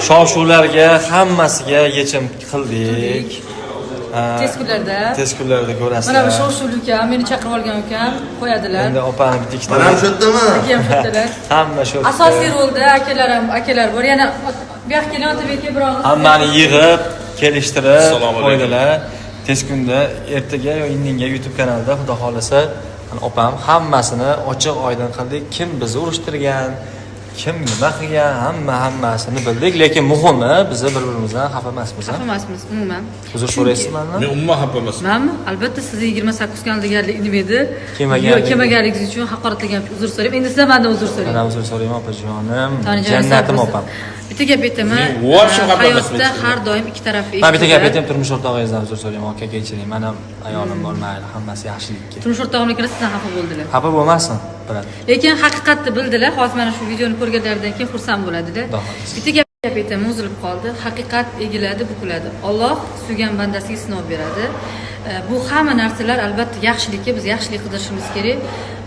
shov-shuvlarga hammasiga yechim qildik. Tez kunlarda ko'rasizlar. Mana bu shov-shuvli ukam meni chaqirib olgan ukam qo'yadilar. Endi opani bitta ikkita. Mana shu yerdami? Akam shutdilar. Hamma shu. Asosiy rolda akalar bor. Yana bu yoqqa kelib aka biroq hammani yig'ib, kelishtirib qo'ydilar. Tez kunda ertaga yo indinga YouTube kanalida xudo xolasa opam hammasini ochiq oydin qildik. Kim bizni urushtirgan, kim nima qilgan, hammasini bildik, lekin muhimi biz bir-birimizdan xafa emasmiz. Xafa emasmiz umuman. Uzr so'raysizmi? Men umuman xafa emasman. Manmi? Albatta sizni 28 kundagilik nima edi? Kelmaganligingiz uchun haqoratlagan uzr so'rayman. Endi sizdan mendan uzr so'rayman. Mana uzr so'rayman opajonim. Jannatim opam. Bitta gap aytaman. Hayotda har doim ikki tarafli. Men bitta gap aytaman, turmush o'rtog'ingizdan uzr so'rayman, aka kechiring. Men ham ayolim bor, mayli, hammasi yaxshilikka. Turmush o'rtog'imga sizdan xafa bo'ldilar. Xafa bo'lmasin, bilan. Lekin haqiqatni bildilar. Hozir mana shu videoni ko'rganlaridan keyin xursand bo'ladi-da. Bitta gap aytaman, uzilib qoldi. Haqiqat egiladi, bukiladi. Alloh suygan bandasiga sinov beradi. Bu hamma narsalar albatta yaxshilikka biz yaxshilik qilishimiz kerak.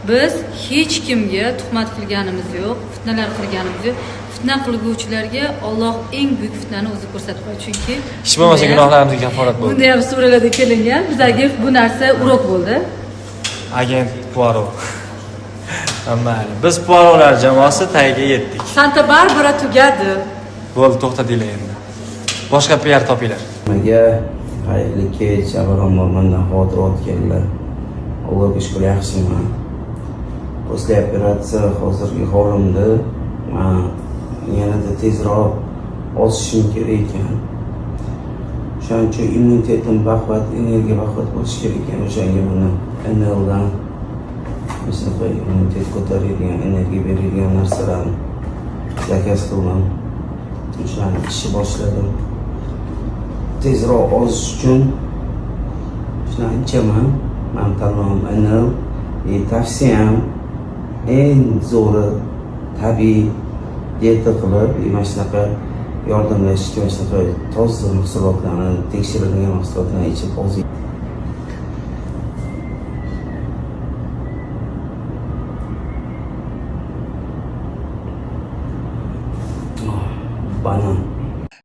Biz hech kimga tuhmat qilganimiz yo'q, fitnalar qilganimiz yo'q. Fitna qilguvchilarga Alloh eng buyuk fitnani o'zi ko'rsatib qo'ydi. Chunki hech bo'lmasa gunohlarimizga kaforat bo'ldi. Bunda ham suralarda kelingan. Bizlarga bu narsa urok bo'ldi. Agent Poirot. Mayli. Biz Poirotlar jamoasi tagiga yetdik. Santa Barbara tugadi. Bo'ldi, to'xtatinglar endi. Boshqa PR topinglar. Menga xayrli kech, avvalambor mendan xavotir olganlar. Allohga shukr yaxshiman. После operatsiya hozirgi holimda men yanada tezroq o'sishim kerak ekan. Shuning uchun immunitetim baquvvat, energiya baquvvat bo'lishi kerak ekan. O'shanga meni NLdan misli immunitet ko'taradigan, energiya beradigan narsalarni zakaz qildim. Shularni ishni boshladim. Tezroq ozish uchun shularni ichaman. Men tanlovim NL. Tavsiyam eng zo'ri tabiiy dieta qilib, mana shunaqa yordamlashishga, mana shunaqa toza mahsulotlarni, tekshirilgan mahsulotlarni ichib ozing. Banan